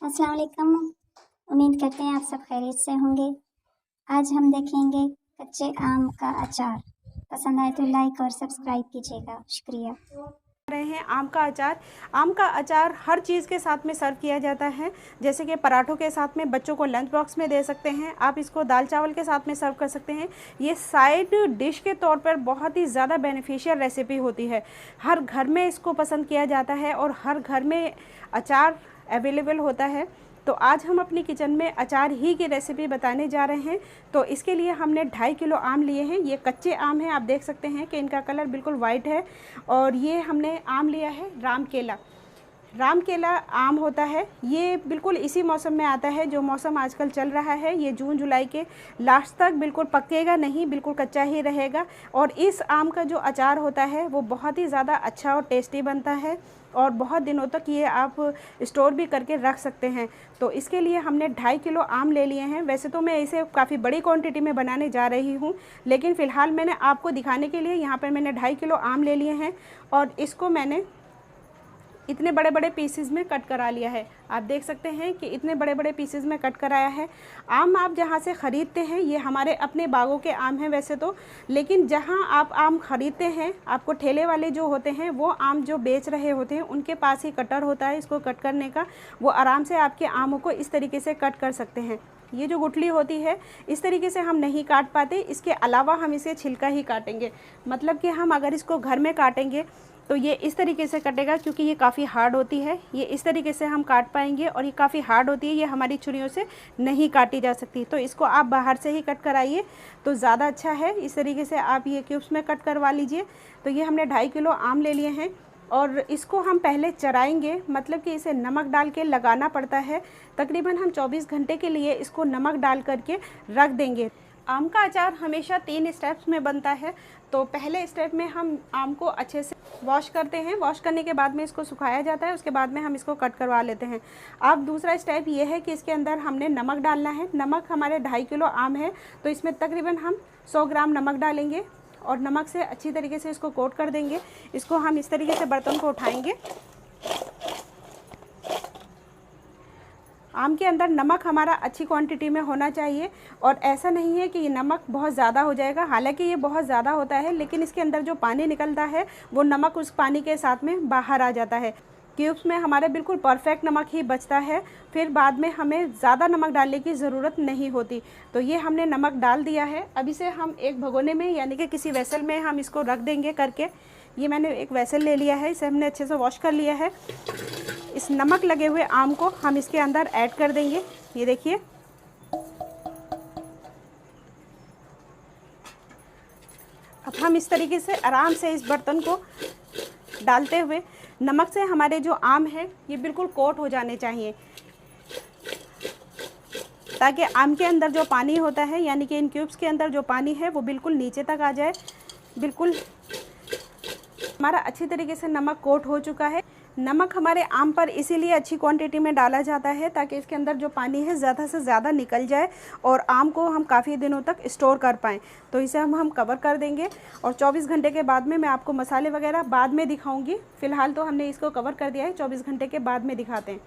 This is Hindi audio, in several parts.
अस्सलाम वालेकुम। उम्मीद करते हैं आप सब खैरियत से होंगे। आज हम देखेंगे कच्चे आम का अचार। पसंद आए तो लाइक और सब्सक्राइब कीजिएगा। शुक्रिया। रहे हैं आम का अचार। आम का अचार हर चीज़ के साथ में सर्व किया जाता है, जैसे कि पराठों के साथ में, बच्चों को लंच बॉक्स में दे सकते हैं, आप इसको दाल चावल के साथ में सर्व कर सकते हैं। ये साइड डिश के तौर पर बहुत ही ज़्यादा बेनिफिशियल रेसिपी होती है। हर घर में इसको पसंद किया जाता है और हर घर में अचार अवेलेबल होता है। तो आज हम अपनी किचन में अचार ही की रेसिपी बताने जा रहे हैं। तो इसके लिए हमने 2.5 किलो आम लिए हैं। ये कच्चे आम हैं, आप देख सकते हैं कि इनका कलर बिल्कुल वाइट है। और ये हमने आम लिया है राम केला। राम केला आम होता है, ये बिल्कुल इसी मौसम में आता है जो मौसम आजकल चल रहा है। ये जून जुलाई के लास्ट तक बिल्कुल पकेगा नहीं, बिल्कुल कच्चा ही रहेगा। और इस आम का जो अचार होता है वो बहुत ही ज़्यादा अच्छा और टेस्टी बनता है और बहुत दिनों तक ये आप स्टोर भी करके रख सकते हैं। तो इसके लिए हमने 2.5 किलो आम ले लिए हैं। वैसे तो मैं इसे काफ़ी बड़ी क्वांटिटी में बनाने जा रही हूँ, लेकिन फ़िलहाल मैंने आपको दिखाने के लिए यहाँ पर मैंने 2.5 किलो आम ले लिए हैं और इसको मैंने इतने बड़े बड़े पीसेस में कट करा लिया है। आप देख सकते हैं कि इतने बड़े बड़े पीसेस में कट कराया है। आम आप जहाँ से ख़रीदते हैं, ये हमारे अपने बागों के आम हैं वैसे तो, लेकिन जहाँ आप आम ख़रीदते हैं, आपको ठेले वाले जो होते हैं वो आम जो बेच रहे होते हैं उनके पास ही कटर होता है इसको कट करने का। वो आराम से आपके आमों को इस तरीके से कट कर सकते हैं। ये जो गुठली होती है इस तरीके से हम नहीं काट पाते, इसके अलावा हम इसे छिलका ही काटेंगे। मतलब कि हम अगर इसको घर में काटेंगे तो ये इस तरीके से कटेगा, क्योंकि ये काफ़ी हार्ड होती है। ये इस तरीके से हम काट पाएंगे और ये काफ़ी हार्ड होती है, ये हमारी छुरियों से नहीं काटी जा सकती। तो इसको आप बाहर से ही कट कराइए तो ज़्यादा अच्छा है। इस तरीके से आप ये क्यूब्स में कट करवा लीजिए। तो ये हमने 2.5 किलो आम ले लिए हैं और इसको हम पहले चराएंगे, मतलब कि इसे नमक डाल के लगाना पड़ता है। तकरीबन हम 24 घंटे के लिए इसको नमक डाल करके रख देंगे। आम का अचार हमेशा 3 स्टेप्स में बनता है। तो पहले स्टेप में हम आम को अच्छे से वॉश करते हैं। वॉश करने के बाद में इसको सुखाया जाता है, उसके बाद में हम इसको कट करवा लेते हैं। अब दूसरा स्टेप ये है कि इसके अंदर हमने नमक डालना है। नमक हमारे 2.5 किलो आम है तो इसमें तकरीबन हम 100 ग्राम नमक डालेंगे और नमक से अच्छी तरीके से इसको कोट कर देंगे। इसको हम इस तरीके से बर्तन को उठाएंगे। आम के अंदर नमक हमारा अच्छी क्वांटिटी में होना चाहिए और ऐसा नहीं है कि ये नमक बहुत ज़्यादा हो जाएगा। हालांकि ये बहुत ज़्यादा होता है, लेकिन इसके अंदर जो पानी निकलता है वो नमक उस पानी के साथ में बाहर आ जाता है। क्यूब्स में हमारे बिल्कुल परफेक्ट नमक ही बचता है, फिर बाद में हमें ज़्यादा नमक डालने की ज़रूरत नहीं होती। तो ये हमने नमक डाल दिया है। अब इसे हम एक भगोने में यानी कि किसी वेसल में हम इसको रख देंगे करके। ये मैंने एक वेसल ले लिया है, इसे हमने अच्छे से वॉश कर लिया है। इस नमक लगे हुए आम को हम इसके अंदर ऐड कर देंगे। ये देखिए, अब हम इस तरीके से आराम से इस बर्तन को डालते हुए, नमक से हमारे जो आम है ये बिल्कुल कोट हो जाने चाहिए, ताकि आम के अंदर जो पानी होता है यानी कि इन क्यूब्स के अंदर जो पानी है वो बिल्कुल नीचे तक आ जाए। बिल्कुल हमारा अच्छी तरीके से नमक कोट हो चुका है। नमक हमारे आम पर इसीलिए अच्छी क्वांटिटी में डाला जाता है ताकि इसके अंदर जो पानी है ज़्यादा से ज़्यादा निकल जाए और आम को हम काफ़ी दिनों तक स्टोर कर पाएँ। तो इसे हम कवर कर देंगे और 24 घंटे के बाद में मैं आपको मसाले वगैरह बाद में दिखाऊंगी। फ़िलहाल तो हमने इसको कवर कर दिया है, 24 घंटे के बाद में दिखाते हैं।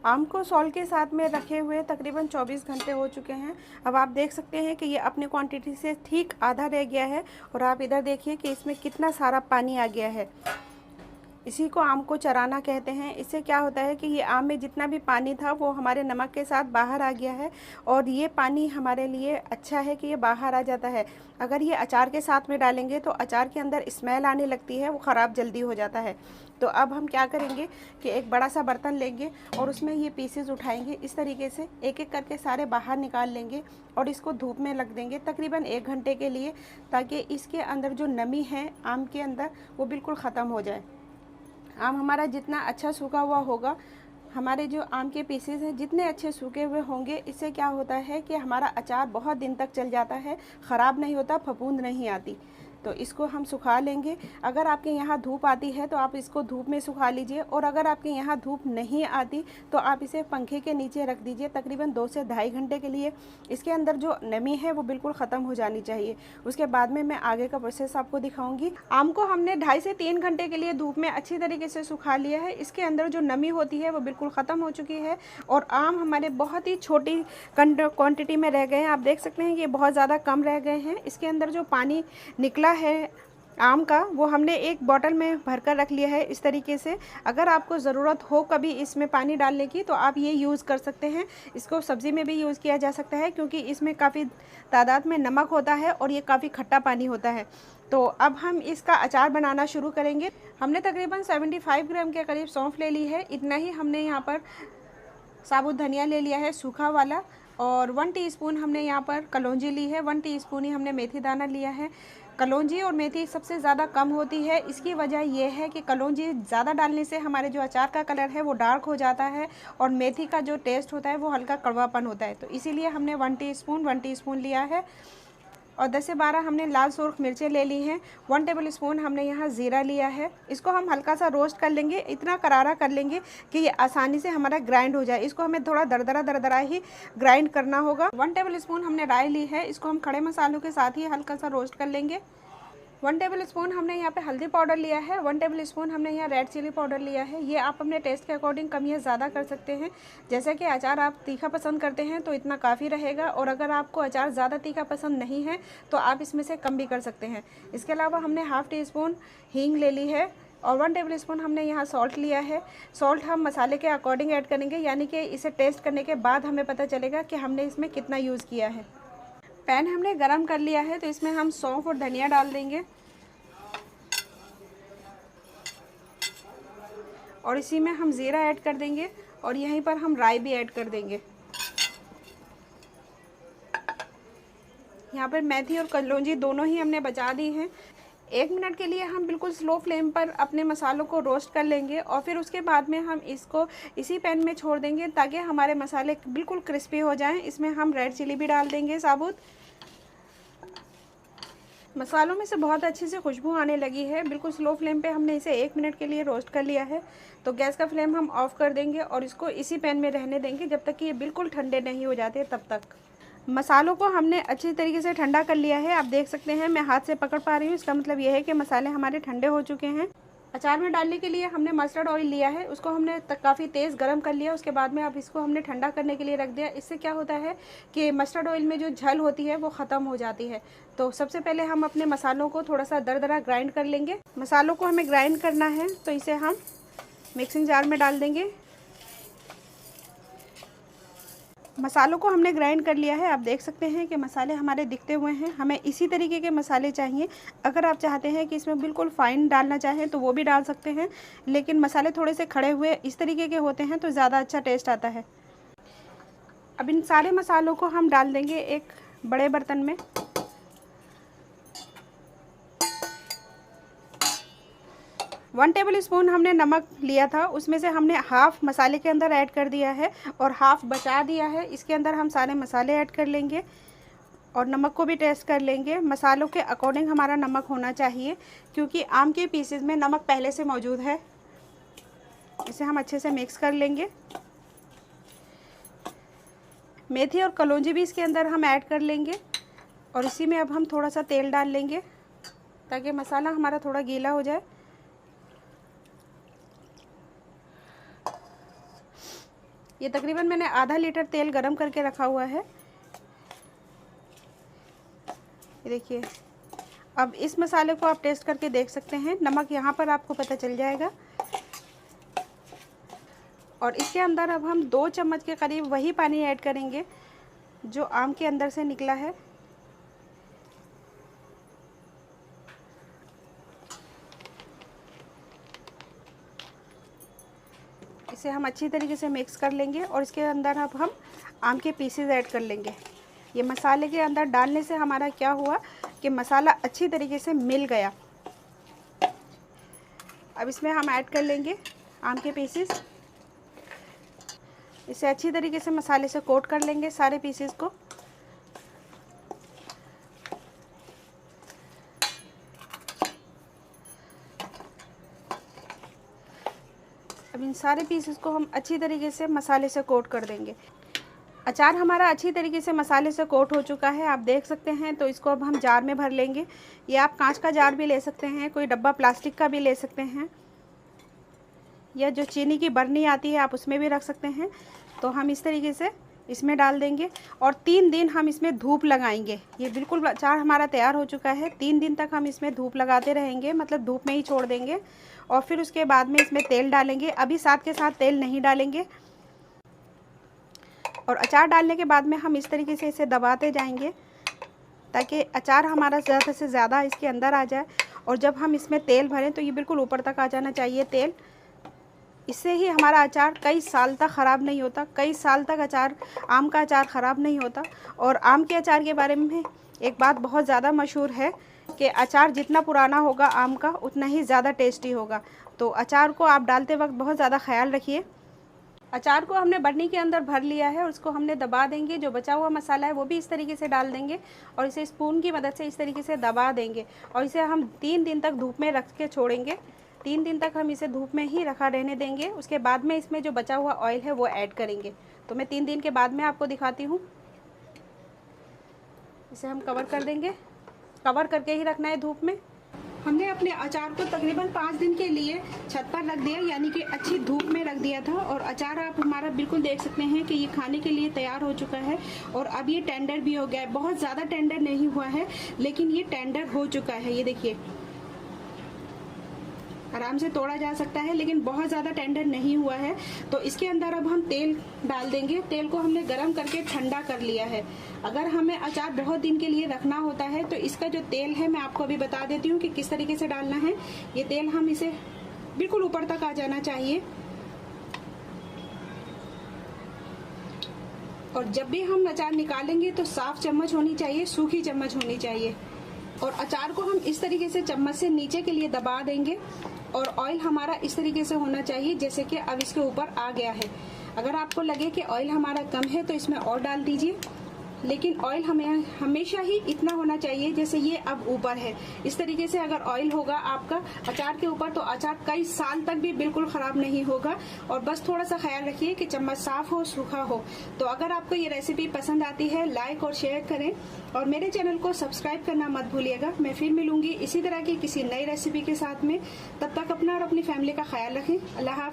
आम को सॉल्ट के साथ में रखे हुए तकरीबन 24 घंटे हो चुके हैं। अब आप देख सकते हैं कि ये अपनी क्वांटिटी से ठीक आधा रह गया है और आप इधर देखिए कि इसमें कितना सारा पानी आ गया है। इसी को आम को चराना कहते हैं। इससे क्या होता है कि ये आम में जितना भी पानी था वो हमारे नमक के साथ बाहर आ गया है और ये पानी हमारे लिए अच्छा है कि ये बाहर आ जाता है। अगर ये अचार के साथ में डालेंगे तो अचार के अंदर स्मेल आने लगती है, वो ख़राब जल्दी हो जाता है। तो अब हम क्या करेंगे कि एक बड़ा सा बर्तन लेंगे और उसमें ये पीसेस उठाएंगे। इस तरीके से एक एक करके सारे बाहर निकाल लेंगे और इसको धूप में रख देंगे तकरीबन 1 घंटे के लिए, ताकि इसके अंदर जो नमी है आम के अंदर वो बिल्कुल ख़त्म हो जाए। आम हमारा जितना अच्छा सूखा हुआ होगा, हमारे जो आम के पीसेस हैं जितने अच्छे सूखे हुए होंगे, इससे क्या होता है कि हमारा अचार बहुत दिन तक चल जाता है, ख़राब नहीं होता, फफूंद नहीं आती। तो इसको हम सुखा लेंगे। अगर आपके यहाँ धूप आती है तो आप इसको धूप में सुखा लीजिए, और अगर आपके यहाँ धूप नहीं आती तो आप इसे पंखे के नीचे रख दीजिए तकरीबन 2 से ढाई घंटे के लिए। इसके अंदर जो नमी है वो बिल्कुल ख़त्म हो जानी चाहिए। उसके बाद में मैं आगे का प्रोसेस आपको दिखाऊंगी। आम को हमने 2.5 से 3 घंटे के लिए धूप में अच्छी तरीके से सुखा लिया है। इसके अंदर जो नमी होती है वो बिल्कुल ख़त्म हो चुकी है, और आम हमारे बहुत ही छोटी क्वांटिटी में रह गए हैं। आप देख सकते हैं कि ये बहुत ज़्यादा कम रह गए हैं। इसके अंदर जो पानी निकला है आम का वो हमने एक बॉटल में भरकर रख लिया है इस तरीके से। अगर आपको ज़रूरत हो कभी इसमें पानी डालने की तो आप ये यूज़ कर सकते हैं। इसको सब्ज़ी में भी यूज़ किया जा सकता है, क्योंकि इसमें काफ़ी तादाद में नमक होता है और ये काफ़ी खट्टा पानी होता है। तो अब हम इसका अचार बनाना शुरू करेंगे। हमने तकरीबन 75 ग्राम के करीब सौंफ ले ली है। इतना ही हमने यहाँ पर साबुत धनिया ले लिया है सूखा वाला, और 1 टीस्पून हमने यहाँ पर कलौंजी ली है। 1 टीस्पून ही हमने मेथी दाना लिया है। कलौंजी और मेथी सबसे ज़्यादा कम होती है। इसकी वजह यह है कि कलौंजी ज़्यादा डालने से हमारे जो अचार का कलर है वो डार्क हो जाता है, और मेथी का जो टेस्ट होता है वो हल्का कड़वापन होता है। तो इसीलिए हमने 1 टीस्पून लिया है। और 10 से 12 हमने लाल सुर्ख मिर्चें ले ली हैं। 1 टेबल स्पून हमने यहाँ ज़ीरा लिया है। इसको हम हल्का सा रोस्ट कर लेंगे, इतना करारा कर लेंगे कि ये आसानी से हमारा ग्राइंड हो जाए। इसको हमें थोड़ा दरदरा ही ग्राइंड करना होगा। 1 टेबल स्पून हमने राई ली है। इसको हम खड़े मसालों के साथ ही हल्का सा रोस्ट कर लेंगे। 1 टेबल स्पून हमने यहाँ पे हल्दी पाउडर लिया है। 1 टेबल स्पून हमने यहाँ रेड चिली पाउडर लिया है। ये आप अपने टेस्ट के अकॉर्डिंग कम या ज़्यादा कर सकते हैं। जैसे कि अचार आप तीखा पसंद करते हैं तो इतना काफ़ी रहेगा, और अगर आपको अचार ज़्यादा तीखा पसंद नहीं है तो आप इसमें से कम भी कर सकते हैं। इसके अलावा हमने हाफ़ टीस्पून हींग ले ली है, और 1 टेबल स्पून हमने यहाँ सॉल्ट लिया है। सॉल्ट हम मसाले के अकॉर्डिंग ऐड करेंगे, यानी कि इसे टेस्ट करने के बाद हमें पता चलेगा कि हमने इसमें कितना यूज़ किया है। पैन हमने गरम कर लिया है, तो इसमें हम सौंफ और धनिया डाल देंगे, और इसी में हम ज़ीरा ऐड कर देंगे, और यहीं पर हम राई भी ऐड कर देंगे। यहाँ पर मेथी और कलौंजी दोनों ही हमने बचा दी हैं। 1 मिनट के लिए हम बिल्कुल स्लो फ्लेम पर अपने मसालों को रोस्ट कर लेंगे, और फिर उसके बाद में हम इसको इसी पैन में छोड़ देंगे ताकि हमारे मसाले बिल्कुल क्रिस्पी हो जाएं। इसमें हम रेड चिली भी डाल देंगे साबुत। मसालों में से बहुत अच्छी से खुशबू आने लगी है। बिल्कुल स्लो फ्लेम पे हमने इसे 1 मिनट के लिए रोस्ट कर लिया है। तो गैस का फ्लेम हम ऑफ़ कर देंगे और इसको इसी पैन में रहने देंगे जब तक कि ये बिल्कुल ठंडे नहीं हो जाते तब तक। मसालों को हमने अच्छी तरीके से ठंडा कर लिया है। आप देख सकते हैं मैं हाथ से पकड़ पा रही हूँ, इसका मतलब ये है कि मसाले हमारे ठंडे हो चुके हैं। अचार में डालने के लिए हमने मस्टर्ड ऑयल लिया है, उसको हमने काफ़ी तेज़ गरम कर लिया। उसके बाद में अब इसको हमने ठंडा करने के लिए रख दिया। इससे क्या होता है कि मस्टर्ड ऑयल में जो झल होती है वो ख़त्म हो जाती है। तो सबसे पहले हम अपने मसालों को थोड़ा सा दरदरा ग्राइंड कर लेंगे। मसालों को हमें ग्राइंड करना है, तो इसे हम मिक्सिंग जार में डाल देंगे। मसालों को हमने ग्राइंड कर लिया है। आप देख सकते हैं कि मसाले हमारे दिखते हुए हैं। हमें इसी तरीके के मसाले चाहिए। अगर आप चाहते हैं कि इसमें बिल्कुल फ़ाइन डालना चाहें तो वो भी डाल सकते हैं, लेकिन मसाले थोड़े से खड़े हुए इस तरीके के होते हैं तो ज़्यादा अच्छा टेस्ट आता है। अब इन सारे मसालों को हम डाल देंगे एक बड़े बर्तन में। वन टेबल स्पून हमने नमक लिया था, उसमें से हमने हाफ़ मसाले के अंदर ऐड कर दिया है और हाफ़ बचा दिया है। इसके अंदर हम सारे मसाले ऐड कर लेंगे और नमक को भी टेस्ट कर लेंगे। मसालों के अकॉर्डिंग हमारा नमक होना चाहिए, क्योंकि आम के पीसेस में नमक पहले से मौजूद है। इसे हम अच्छे से मिक्स कर लेंगे। मेथी और कलौंजी भी इसके अंदर हम ऐड कर लेंगे, और इसी में अब हम थोड़ा सा तेल डाल लेंगे ताकि मसाला हमारा थोड़ा गीला हो जाए। ये तकरीबन मैंने आधा लीटर तेल गरम करके रखा हुआ है। ये देखिए, अब इस मसाले को आप टेस्ट करके देख सकते हैं। नमक यहाँ पर आपको पता चल जाएगा। और इसके अंदर अब हम 2 चम्मच के करीब वही पानी ऐड करेंगे जो आम के अंदर से निकला है। इसे हम अच्छी तरीके से मिक्स कर लेंगे और इसके अंदर अब हम आम के पीसेस ऐड कर लेंगे। ये मसाले के अंदर डालने से हमारा क्या हुआ कि मसाला अच्छी तरीके से मिल गया। अब इसमें हम ऐड कर लेंगे आम के पीसेस। इसे अच्छी तरीके से मसाले से कोट कर लेंगे सारे पीसेस को। सारे पीसेस को हम अच्छी तरीके से मसाले से कोट कर देंगे। अचार हमारा अच्छी तरीके से मसाले से कोट हो चुका है, आप देख सकते हैं। तो इसको अब हम जार में भर लेंगे। ये आप कांच का जार भी ले सकते हैं, कोई डब्बा प्लास्टिक का भी ले सकते हैं, या जो चीनी की बरनी आती है आप उसमें भी रख सकते हैं। तो हम इस तरीके से इसमें डाल देंगे और 3 दिन हम इसमें धूप लगाएंगे। ये बिल्कुल अचार हमारा तैयार हो चुका है। 3 दिन तक हम इसमें धूप लगाते रहेंगे, मतलब धूप में ही छोड़ देंगे। और फिर उसके बाद में इसमें तेल डालेंगे। अभी साथ के साथ तेल नहीं डालेंगे। और अचार डालने के बाद में हम इस तरीके से इसे दबाते जाएंगे ताकि अचार हमारा ज़्यादा से ज़्यादा इसके अंदर आ जाए। और जब हम इसमें तेल भरें तो ये बिल्कुल ऊपर तक आ जाना चाहिए तेल। इससे ही हमारा अचार कई साल तक ख़राब नहीं होता। कई साल तक अचार, आम का अचार ख़राब नहीं होता। और आम के अचार के बारे में एक बात बहुत ज़्यादा मशहूर है कि अचार जितना पुराना होगा आम का, उतना ही ज़्यादा टेस्टी होगा। तो अचार को आप डालते वक्त बहुत ज़्यादा ख्याल रखिए। अचार को हमने बरनी के अंदर भर लिया है और उसको हमने दबा देंगे। जो बचा हुआ मसाला है वो भी इस तरीके से डाल देंगे और इसे स्पून की मदद से इस तरीके से दबा देंगे। और इसे हम 3 दिन तक धूप में रख के छोड़ेंगे। 3 दिन तक हम इसे धूप में ही रखा रहने देंगे। उसके बाद में इसमें जो बचा हुआ ऑयल है वो ऐड करेंगे। तो मैं 3 दिन के बाद में आपको दिखाती हूँ। इसे हम कवर कर देंगे। कवर करके ही रखना है धूप में। हमने अपने अचार को तकरीबन 5 दिन के लिए छत पर रख दिया, यानी कि अच्छी धूप में रख दिया था। और अचार आप हमारा बिल्कुल देख सकते हैं कि ये खाने के लिए तैयार हो चुका है। और अब ये टेंडर भी हो गया है। बहुत ज़्यादा टेंडर नहीं हुआ है, लेकिन ये टेंडर हो चुका है। ये देखिए, आराम से तोड़ा जा सकता है, लेकिन बहुत ज़्यादा टेंडर नहीं हुआ है। तो इसके अंदर अब हम तेल डाल देंगे। तेल को हमने गरम करके ठंडा कर लिया है। अगर हमें अचार बहुत दिन के लिए रखना होता है तो इसका जो तेल है, मैं आपको अभी बता देती हूँ कि किस तरीके से डालना है। ये तेल हम इसे बिल्कुल ऊपर तक आ जाना चाहिए। और जब भी हम अचार निकालेंगे तो साफ चम्मच होनी चाहिए, सूखी चम्मच होनी चाहिए। और अचार को हम इस तरीके से चम्मच से नीचे के लिए दबा देंगे। और ऑयल हमारा इस तरीके से होना चाहिए जैसे कि अब इसके ऊपर आ गया है। अगर आपको लगे कि ऑयल हमारा कम है तो इसमें और डाल दीजिए, लेकिन ऑयल हमें हमेशा ही इतना होना चाहिए जैसे ये अब ऊपर है। इस तरीके से अगर ऑयल होगा आपका अचार के ऊपर तो अचार कई साल तक भी बिल्कुल ख़राब नहीं होगा। और बस थोड़ा सा ख्याल रखिए कि चम्मच साफ हो, सूखा हो। तो अगर आपको ये रेसिपी पसंद आती है, लाइक और शेयर करें और मेरे चैनल को सब्सक्राइब करना मत भूलिएगा। मैं फिर मिलूंगी इसी तरह की किसी नई रेसिपी के साथ में। तब तक अपना और अपनी फैमिली का ख्याल रखें। अल्लाह हाफ़िज़।